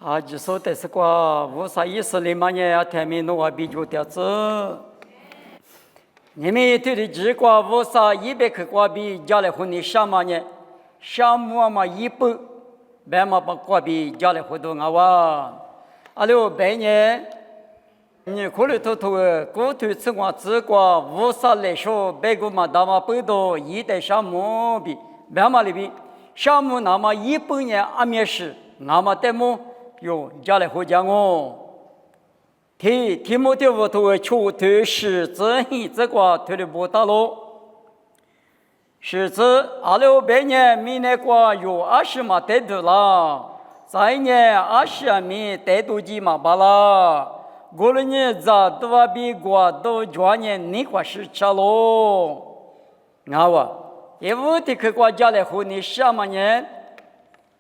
啊，就说的是个无啥意思的嘛呢？天明弄个比较点子，你们对的这个无啥100克瓜比加来混的什么呢？项目嘛100，别嘛把瓜比加来混的哇，阿六白年。你可能头头过头吃光吃光，无啥来说，别个嘛大嘛不多，一代项目比别嘛里比项目那么100年阿面是，那么得么有家来回讲哦。题目的我头求头是这一这个头的不大咯，是指2600年明年过有20嘛得多啦，再年20米得多几嘛罢了。过了年咋都话比过都转年你块是吃喽，啊哇！因为这个国家来和你什么年，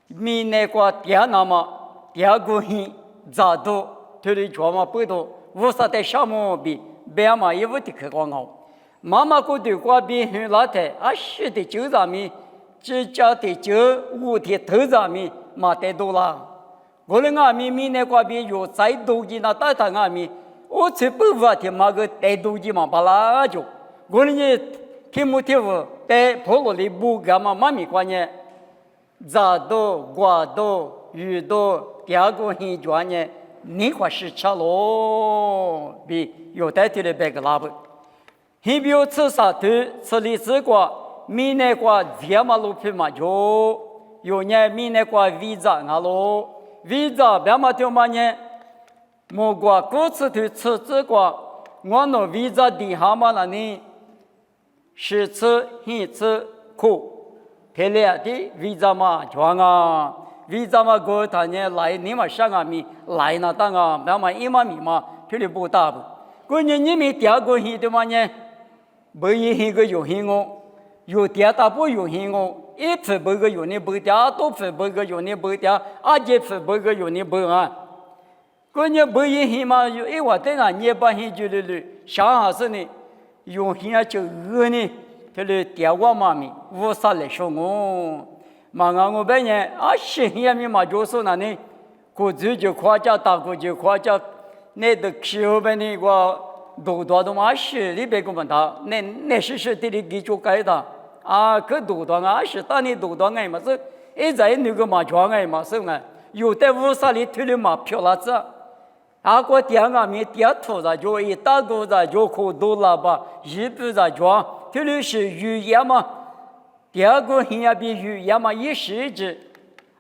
明年过第那么第二个年咋都对你转嘛不多，无啥的什么比别嘛因为这个广告，妈妈过对过比很老太，10的9咱们，只家的95的头咱们嘛得多啦。我们阿弥明年过比有再多几那大堂阿弥，我才不发的嘛个再多几嘛巴拉就，我们呢听不听不，在婆罗里不干嘛妈咪关呢，咋多瓜多鱼多，第二个很专业，你话是吃咯，比有代替的别个拉不，很比如吃啥头吃荔枝瓜，明年过这么路皮嘛就，有年明年过味杂那咯。为啥别嘛就嘛呢？莫过各次的吃这个，我那为啥地下嘛了呢？是吃很吃苦，漂亮的为啥嘛装啊？为啥嘛个他呢来你嘛上啊米来那当啊，别嘛一嘛米嘛，这里不大不。过年你们第二个很的嘛呢？不一个有很哦，有第二大不有很哦。一分不个有你不掉，多分不个有你不掉，2分不个有你不啊。过年不一起嘛，有一话等啊，你把很久的了，想下是呢，用心啊就饿呢，这里电话嘛咪，无啥来说我，嘛我半年10年咪嘛就说那呢，过去就夸奖大过就夸奖，那的气候半年我多都嘛10里边个问他，那是的里给就改的。啊，可多多啊，是当你多多哎嘛是，一在那个嘛装哎嘛是嘛，有的乌沙里推的嘛漂了子，啊个第二面第二头子就一大个子就可多了吧，一步子装，推的是语言嘛，第二个人也比语言嘛也是一只，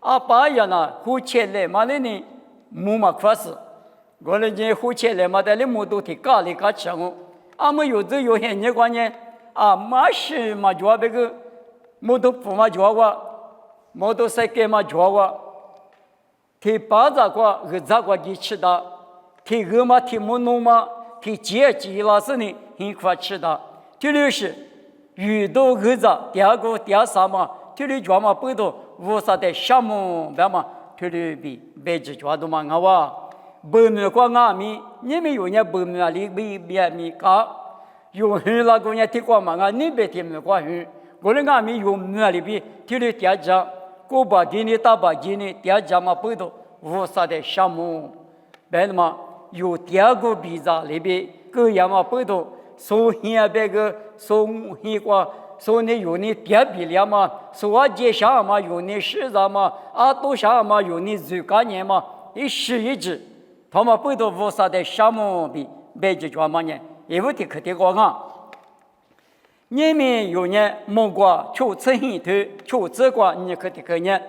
啊把人呢胡起来嘛的呢，木嘛快死，我们这胡起来嘛的里木都提咖喱咖吃哦，啊么有的有些人关键。啊，马是嘛做那个，摩托车嘛做过，摩托车嘛做过，提巴扎过，扎过去吃的，提鹅嘛，提木弄嘛，提鸡拉是呢，很快吃的。第六是鱼多鹅扎，第二个第三嘛，第六做嘛不多，无啥的项目别嘛，第六比别只做都嘛好哇，不米过阿米，你们有人不米啊，里别米高。有很那个人听过嘛？你别听没过很，我那个没有那里边听了第二家，过把给你大把给你第二家嘛不多，无啥的项目，别的嘛有第二个比赛里边各样嘛不多，所以啊别个所以话，所以有你第二比了嘛，所啊接下嘛有你市场嘛，啊多下嘛有你最概念嘛，一时一直，他们不多无啥的项目比别就做嘛呢？因为这个地方啊，你们有人莫过求吃很多，求吃过你可这个人，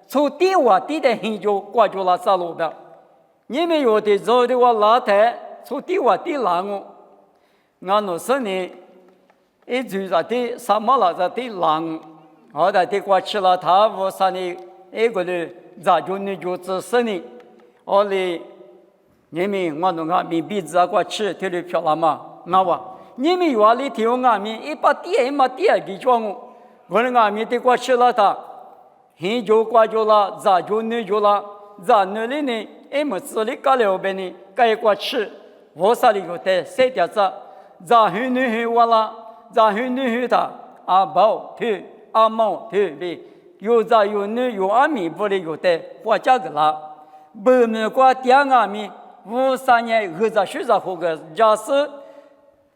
从地瓦地的很久挂住了啥路的，你们有的走的话拉台，从地瓦地拉我，俺那时呢，一住在地什么了在地拉我，我在地挂吃了他我啥呢？一个的咋就你就只是呢？我哩。你们我弄阿米鼻子啊，过吃贴的漂亮嘛？那哇，你们有阿里听我阿米一把点一把点给装我的阿米的过吃了它，很久过久了，咋就你就了，咋你的呢？哎么子里搞了呗呢？该过吃，我啥里有的谁点子？咋很女很我了？咋很女很他？阿宝腿阿毛腿呗，有咋有女有阿米不里有的，我家个啦。不没过第二米53年20后个假使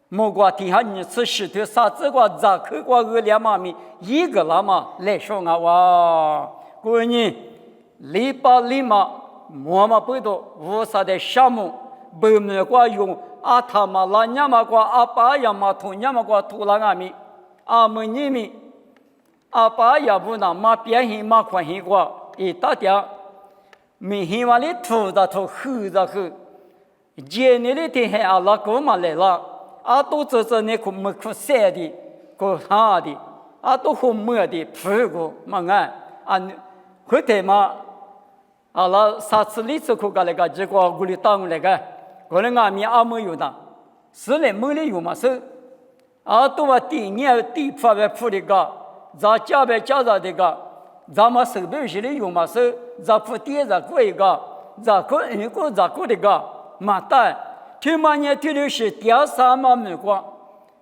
莫过地下你吃石头啥子过咋去过2码米一个那么来说啊哇各位呢礼拜里嘛莫嘛不多50的项目不没过用阿他妈拉伢嘛过阿爸呀嘛同伢嘛过土拉阿米阿么你米阿爸呀不那嘛变形嘛宽形过一大点没希望你土的土黑的黑今年的天还阿拉哥嘛来了阿都这这你可没可晒的可哈的阿都可没的屁股嘛安啊后头嘛阿拉上次历史课个那个结果屋里当那个可能阿米阿没有的是嘞没嘞有嘛是阿都话第年第发的铺的个咱家边家长的个咱们手边是嘞有嘛是咱铺地咱过一个咱过一个咱过的个嘛但听嘛年听的是第三嘛没过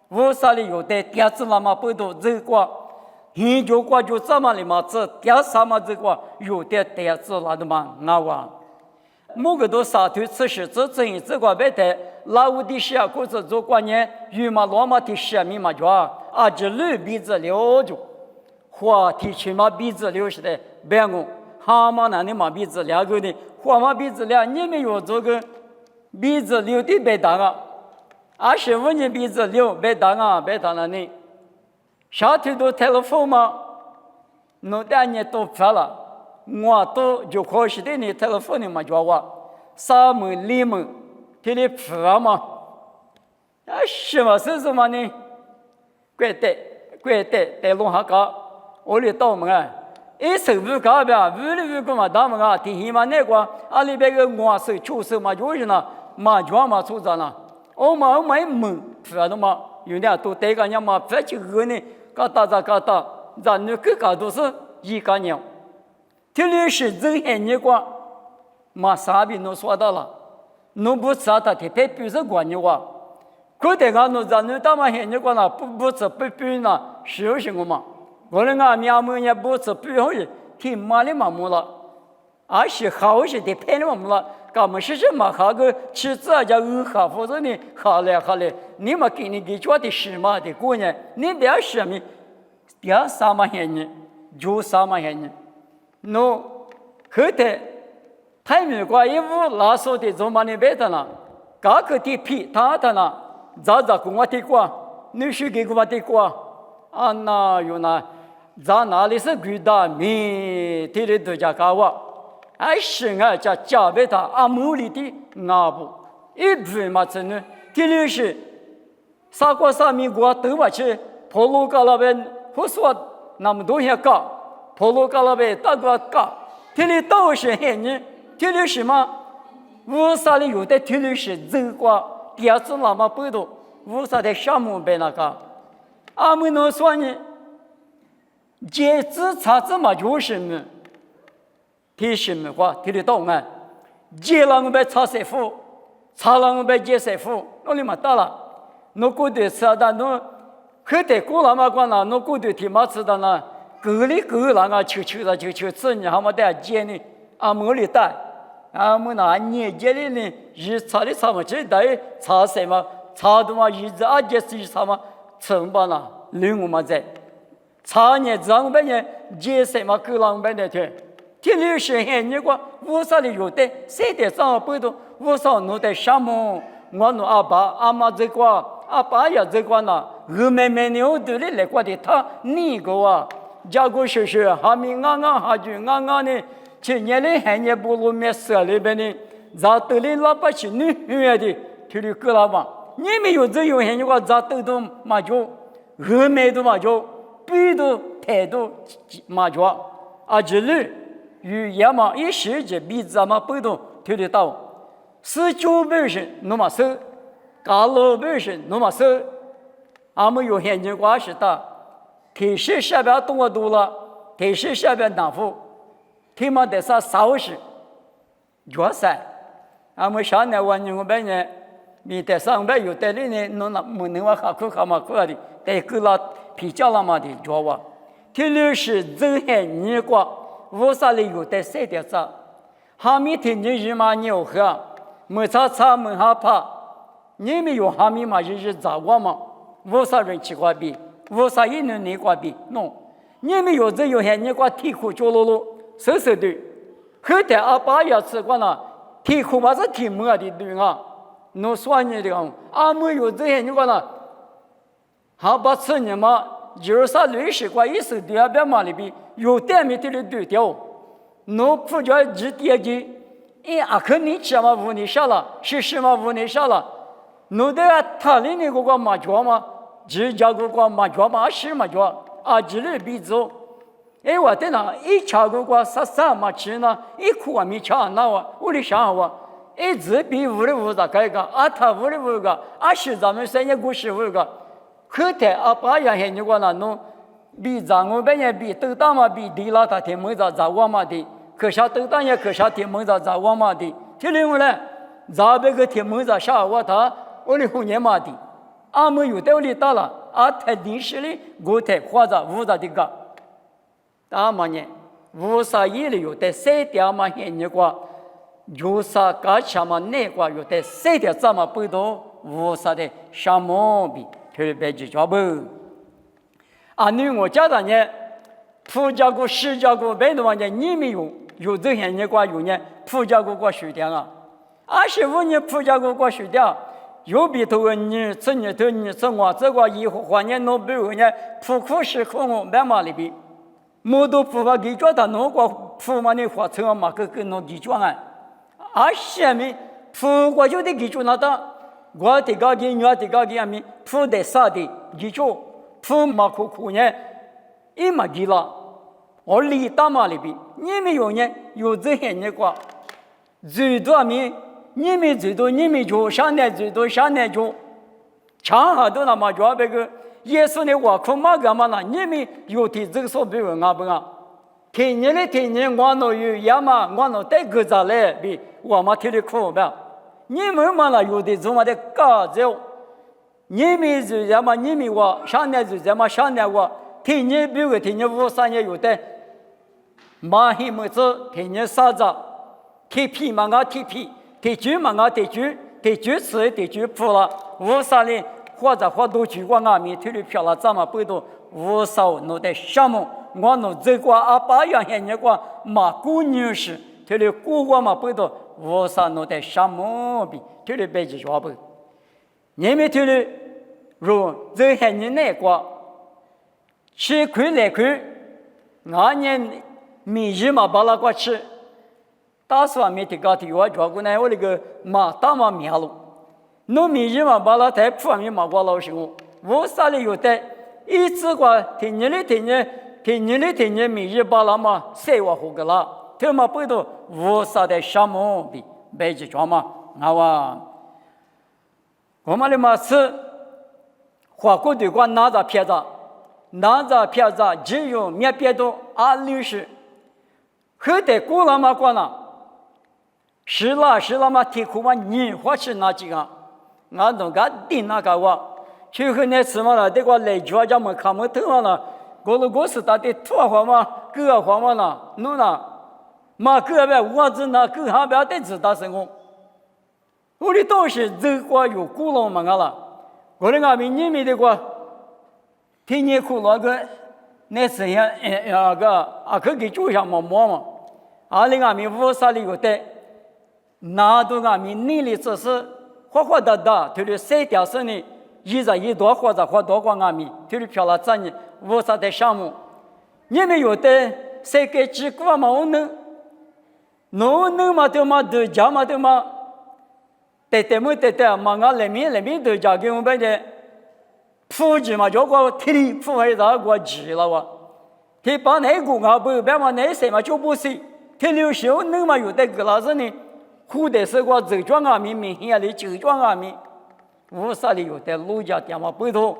我啥里有的第四嘛不多这个研究过就这么的嘛这第三嘛这个有的第四那的嘛那哇某个都沙头吃是这正一这个别的拉乌的下或者做过年与嘛罗马的下面嘛就啊这绿鼻子流就话题起码鼻子流是的别个蛤蟆那的嘛鼻子两个的蛤蟆鼻子两你没有这个鼻子流的别当啊25年鼻子流别当啊别当了呢下头都 telephone 嘛弄2年都发了我都就可惜的你 telephone 嘛就我3门2门给你发嘛啊什么是什么呢怪的在弄下个我里到门啊一手不搞吧屋里个嘛大门啊提起嘛那个啊里边个我手出手嘛就是呢嘛就嘛出着呢我买门发的嘛有点都带个人嘛发起个呢搞大咱那个搞都是一个人听的是这些年过嘛啥比侬说到了侬不知道他别比是关键话可得个侬咱那大嘛些年过呢不知不比呢是什么嘛我那个面么也不知不好听嘛的嘛么了而是好些的骗了么了搞么是什么好个吃这家好或者你好嘞你们给你给做的什么的姑娘你不要什么第三嘛些年就三嘛些年侬后头太美国一屋拉手的怎么你别的呢搞个地皮他的呢咋跟我的过你是给我的过啊那有那咱哪里是贵大米地里都家搞我还是啊家家别他阿姆里的阿布一部嘛真的地里是啥国啥民国都不去婆罗嘎那边不说那么多些搞婆罗嘎那边大个搞地里都是黑人地里什么乌萨里有的地里是这个第二次那么不多乌萨的项目被那个阿们能说呢截止查这么就是么提什么话提的到啊接了我们查谁付查了我们接谁付那里嘛到了侬过对吃的侬可得过了嘛关了侬过对提嘛吃的呢隔里隔了啊求吃你还没得接呢阿们里带阿们那年接里呢一查的查嘛这带查谁嘛查的嘛一直啊就是查嘛成吧啦另我嘛在查年让别人接谁嘛隔了别人去天里是很那个乌萨里有的谁的上不多乌萨弄的项目我弄阿爸阿妈这个阿爸也这个呢我妹妹牛都来过的他你个啊家国学还没还就呢去年里还年不如没事里边呢咱都里老百姓女的天里隔了嘛你没有这有很那个咱都嘛就我妹都嘛就比都态度嘛就啊这里与也嘛一时节比咱们不懂听得到19本身那么少16本身那么少俺们有现金关系的提示下边动我多了提示下边难付提嘛得啥少事决赛俺们上年วัน我们呢มีแต่上边有的人呢侬那没能话好苦好嘛苦的แต่คือเรา比较了嘛的做话听的是这些年过乌萨里有的谁的啥哈密天天日嘛牛喝，没擦没哈怕，你们有哈密嘛日咋我嘛？无啥人去过比，无啥一能你过比，no。你们有这有些你过提苦脚路路，是的。后头阿爸也吃过了，提苦嘛是提么的对啊？侬说你的讲，阿没有这些你过了，还把吃你嘛，就是啥历史过意思对啊？别嘛里边有点没得的对掉，侬不叫直接的，阿肯你吃嘛无你下了，是嘛无你下了，侬的他里那个嘛叫嘛，只叫个嘛叫嘛是嘛叫。这里比走，我在那一吃过啥嘛吃呢？一苦啊没吃那我的想我，这比屋里屋咋改个？他屋里屋个，是咱们三年过时屋个，后头爸也还你过那弄，比咱我半年比都大嘛比地拉他天门咋我嘛的，可下都大也可下天门咋我嘛的，听另外呢，咱别个天门咋下我他我的后年嘛的，没有道理大了。太历史里，我太或者无啥的个，大嘛呢？无啥意里有的三条嘛些你个，有啥干什么那个有的三条怎么不到无啥的什么比特别的脚步。你我家的呢，普家过十家过别的嘛呢，你们有这些你个有呢，普家过水电啊，25年普家过水电。有比头你吃你头你吃我这个以后换年弄不后呢，普苦是苦我白马里边，没都普法给叫他弄个普嘛的话车嘛个弄给叫啊，下面普我就得给叫那的，我的个给我的个给面普的啥的给叫普嘛苦呢，一嘛给了，我里大马里边，你们有呢有这些那个最多面。你们最多你们就上来最多上来就，长哈都那么叫别个耶稣的话苦嘛干嘛呢？你们有的这个说不问啊不啊？天年我那有呀嘛，我那带个咋来比我嘛听的苦吧？你们嘛那有的怎么的搞走？你们就呀嘛你们我上来就呀嘛上来我天年比个天年53年有的，马黑么子天年啥子？铁皮嘛啊铁皮。地区嘛，地区是地区破了，无啥哩，或者都去过外面，推的票了，怎么不都无啥弄的项目？我弄这个爸样些那个马姑女士，推的姑姑嘛不都无啥弄的项目比，推的别去说不？你们推的如这些人那个，吃亏来亏，俺年米日嘛把那个吃。大数没提高提我照顾呢，我那个马大马苗路，农民人嘛把那台普面马过老师我啥里有的，一直过天年米日把那嘛晒我好个啦，他嘛不都无啥的什么的，白去装嘛，我们的嘛是花过对过拿着片子，只有面别的60，后头过了嘛过了。是了嘛，提苦嘛，你或是哪几个？俺都个定那个我，去后那次嘛了，这个来家家么看么头嘛了，我是他的土话嘛，狗话嘛了，弄了，嘛狗呗，我只那狗还不要得知道什么？我的东西这个有古老嘛了，我的俺们你们的个，天天苦那个，那是那个可给就像么嘛，俺们无啥理由的。那都俺们努力只是活的，就是3条线呢，一多或者多个俺们，就是漂亮咱呢，无啥的项目。你们有的谁给几个嘛？我能嘛都嘛都家嘛都嘛，对嘛俺那边都家给我们的，普及嘛叫个体普还是咋个急了哇？他把那个俺不别嘛那些嘛就不是，他有时候能嘛有的个老师呢。苦的是我走转俺们，明显的走转俺们，无啥的有的路家电话不多，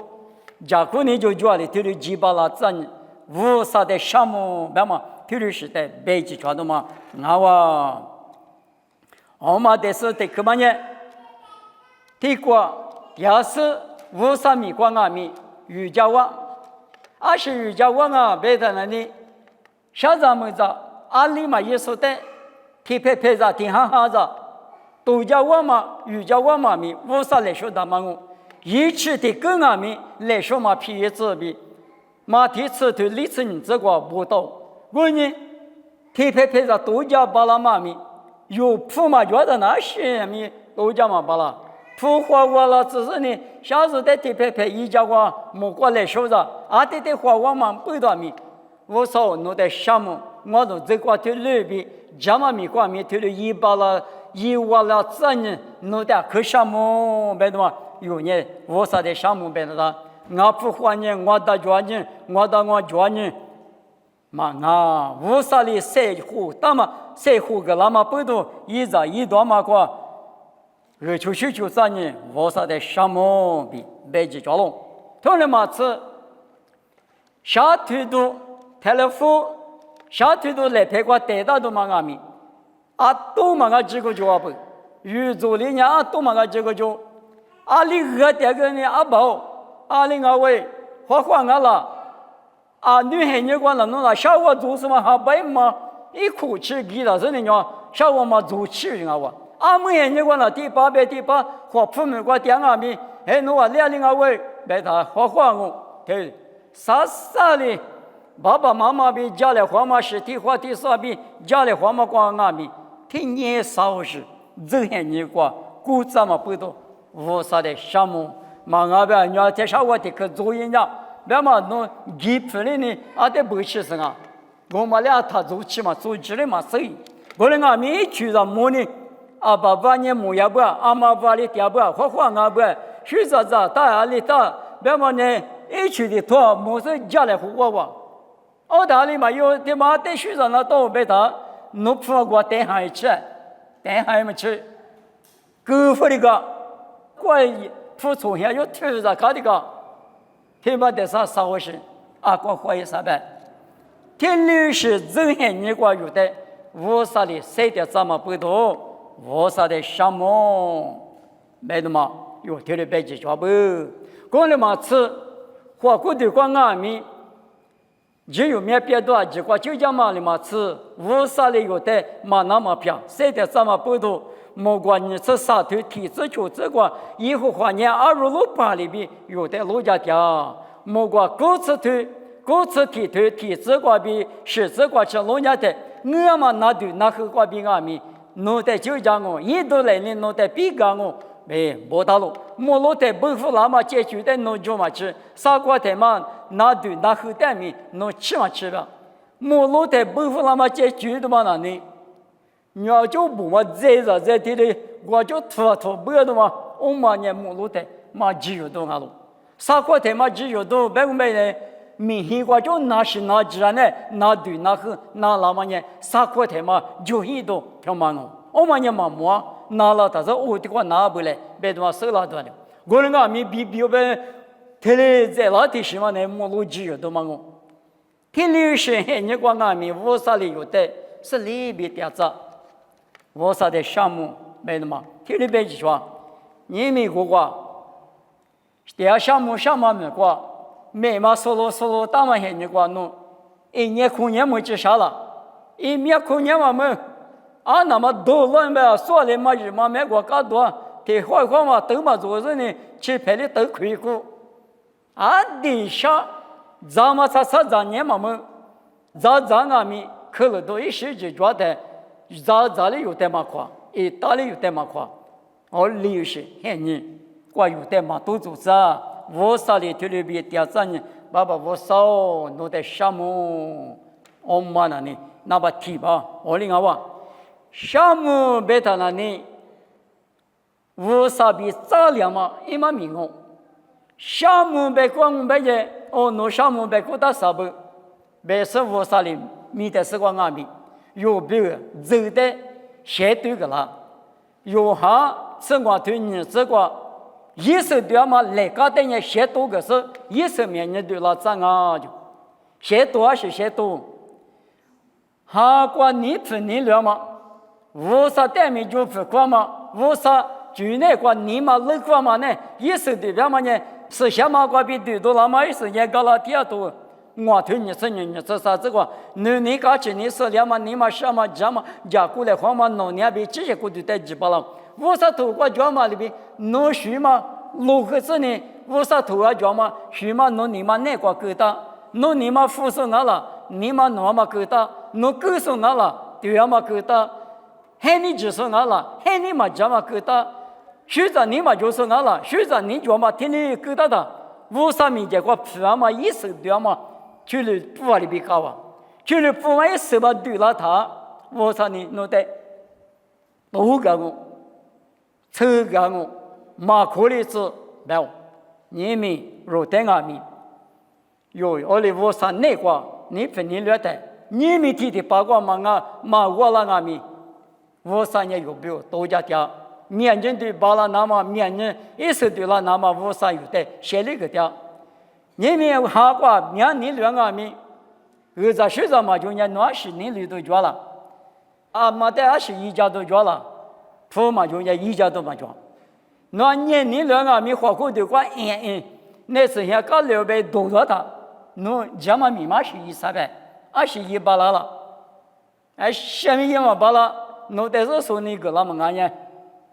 家苦呢就觉得他的鸡巴啦真无啥的项目，那么他的是的白鸡传的嘛，我们的是的什么呢？第过也是无啥米光俺们瑜伽网，20瑜伽网啊，别的那里，小咱们在阿里嘛也说的。天配配着天哈哈着，都叫我嘛，又叫我嘛咪，无啥来说的嘛我，一起的更阿咪来说嘛皮子比，马蹄子头历次你这个不到，我呢，天配配着都叫巴拉嘛咪，有铺嘛觉得那些咪都叫嘛巴拉。铺花我了，只是呢，下次在地配配一家我莫过来说着，的花我嘛不多米，我说弄的项目，我都这个头里边，家嘛米瓜米头里一把了，一瓦了这呢，弄的可项目别的嘛，有呢，我说的项目别的啦，我铺花呢，我的家呢，我家呢，嘛啊，我说的谁户，那么谁户个那么不多，一着一多嘛个。1994年，我说的项目比北极角龙，同样嘛是下推度泰勒夫下推度来陪过带到都嘛阿米，都嘛个几个就不，宇宙里呢都嘛个几个就，里个这个呢包，里个位花花了，女孩子管了弄了，小我做什么还白嘛，一哭泣给了是那样，小我嘛做起人啊。没人家管了第八和父母管第二名，侬话202位被他花我，对，啥的，爸爸妈妈比家里花嘛是第3比家里花嘛管阿米，听年少时，这些人管故这么不多，无啥的项目，嘛阿边要介绍我的去做人家，别嘛侬给出来呢，得不起是啊，我们俩他做起嘛，做起来嘛谁，我们阿米去让么呢？爸爸你木也不，妈爸里爹不，花也不，许啥子大里大，别么呢？一去的多，没事家来活。大里嘛有的嘛得许啥那都别他，弄破我带下去，带下没去，够不的个，怪铺从下又推着搞的个，天把得啥回事？我怀疑啥办？天律师这些你过有的，无啥的谁的这么不多？我说的项目没得嘛，有天的白鸡脚不？过了嘛吃，火锅的光阿米，就有面别多，结果就讲嘛的嘛吃，我说的有的嘛那么漂，谁的这么不多？莫管你吃啥头体质就这个，以后花年268里边有的路家家，莫管各次体头体质个比实质个吃路家的，我嘛那对那后个比阿米。弄得就讲我，一度来呢，弄得比干我，没大路，没路的不服那么解决的弄就嘛去，啥个的嘛，那对那后代面弄吃嘛吃吧，没路的不服那么解决的嘛那呢，你要就不嘛在地里，我就吐不的嘛，我嘛呢没路的嘛只有多那路，啥个的嘛只有多，别个没呢。明显我就那是那自然呢，那对那后那那么呢，啥个的嘛就很多漂嘛我们呢嘛么那了，但是我的话拿不来，别的话收了多了。我那个没比别特别在那地方呢，没路只有多嘛我。天里是你光俺们无啥里有的是里边点子，无啥的项目没的嘛。天里边就说，你们过点项目没过。没嘛嗦罗，大嘛些你管弄，一年空年没接下了，一年空年嘛没，那么多乱呗，说来嘛日嘛没过搞多，得坏嘛都嘛做人呢，去拍的都亏过，底下咱们咱年嘛没，咱俺们可能都一时就觉得，咱里有点嘛夸，大里有点嘛夸，历史很你，我有点嘛都做啥？我说的这里边第三年，爸爸我说弄的项目，我妈那里那把提吧，我另外话，项目别他那里，我说比质量嘛，一嘛明哦，项目别光别的，弄项目别过到啥不，别是我说的，米的是个阿米，有别走的写对个啦，有哈是我对你这个。一手对嘛，来个的人写多个是，一手面人对了怎啊就，写多还是写多，哈过你分你了嘛，无啥对面就不过嘛，无啥就那个你嘛乐过嘛呢，一手对嘛呢，是什么个比对多了嘛，一手也搞了第二多，我推你生你这啥子个？你搞起你是两嘛，你嘛什么这嘛，家过来黄嘛农年比这些过去带几把了。我啥头过脚嘛里边，农树嘛，路个子呢？我啥头啊脚嘛，树嘛农你嘛那个疙瘩，农你嘛富是哪了？你嘛农嘛疙瘩，农狗是哪了？对呀嘛疙瘩，害你就是哪了？害你嘛这嘛疙瘩，树子你嘛就是哪了？树子你脚嘛天天疙瘩的，我啥米这个皮啊嘛一手对嘛。就是不里边搞啊，就是不玩什么对了他，我说你弄得都干我，车干我，马可里子没有，你们若等阿米，有我哩我说那个你分你了的，你们提的八卦马我了阿米，我说你有没有多加点，面人对巴拉那么面人一手对了那么我说有的写了个点。你们哈瓜年你两个米，儿子学生嘛就年那10年里都交了，啊妈的21一家都交了，父嘛就年一家都没交，那年你两个米花过的话，那时候搞600多了他，那家嘛密码是100-300，21巴拉了，哎下面也嘛巴拉，那但是说那个那么安呢，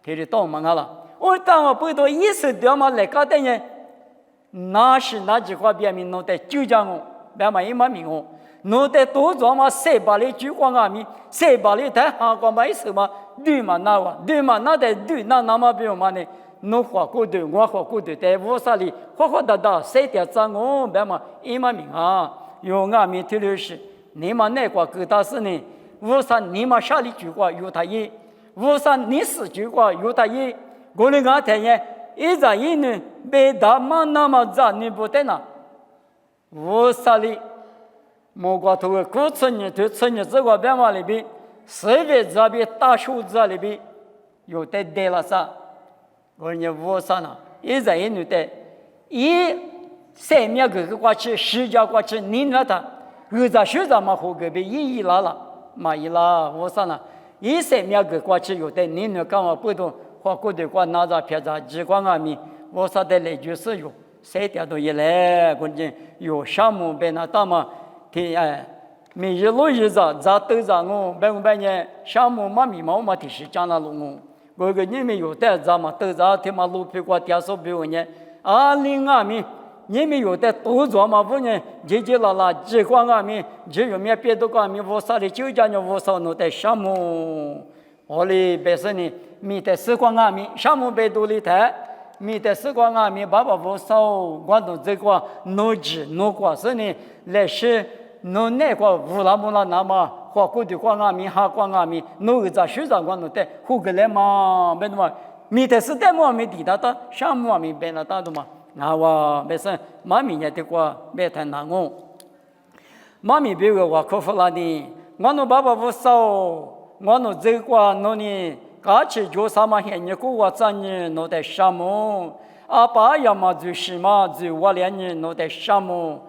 他的到么了，我当我不多意思掉嘛来搞的呢。那是那句话表明，弄得就讲我，别嘛也嘛明我，弄得多做嘛谁把你就光阿米，谁把你太下光嘛意思嘛，对嘛那哇，对嘛那得对那么表嘛呢？侬花过对，我花过对，在我啥里花哒，谁点赞我，别嘛也嘛明啊，有阿米提的是，你嘛那个疙瘩是呢，我啥你嘛啥里就光有他一，我啥你是就光有他一，我那个太阳。一在一呢，被大妈那么早你不得呢？我啥里？莫瓜头个过春年对春年这个变化里边，随便这边大数字里边有的得了啥？我讲我啥呢？一在一呢的，一3秒个过去，10家过去，你那他儿子学生嘛和隔壁一拉了，嘛一拉我啥呢？一3秒个过去有的，你那干嘛不懂？花过的话拿着片子，激光阿米，我说的来就是有，3点多一来，关键有项目被那大嘛，天哎，每日录日子，咋都咋我，半年项目嘛密码嘛提示讲了录我个你们有的咋嘛都咋天嘛录皮过电视比我呢，20阿米，你们有的都做嘛不呢，急啦，激光阿米，只有面别的阿米，我说的就讲你我说弄的项目，我哩本身呢。米的时光阿米，项目被独立台，米的时光阿米，爸爸不少，广东这个农职农过是呢，来是农那个乌拉木拉那么，花过的光阿米，哈光阿米，农个在水上广东的，胡个来嘛，没得嘛，米的时代嘛没地大的，项目阿米变了大的嘛，那我没事，妈咪也的话没太难我，妈咪别个我克服了的，我侬爸爸不少，我侬这个农呢。而且就什么现你给我咱呢，弄得什么？阿爸要么就什么，就我俩呢，弄得什么？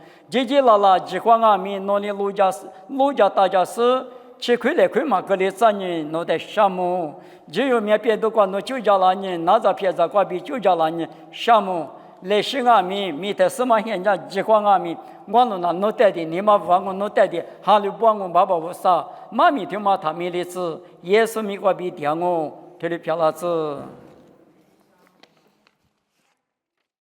啦，几块阿米，弄的陆家大家是吃亏来亏嘛，个里咱呢，弄得什么？只有面别的话，弄就家了呢，拿着片子挂比就家了呢，什么？来是阿米，米的什么现在几块阿米，我弄那弄带的，你妈不我弄带的，哈里帮我爸爸我啥？妈咪听嘛他米的子，耶稣米挂比点我，这里漂亮子。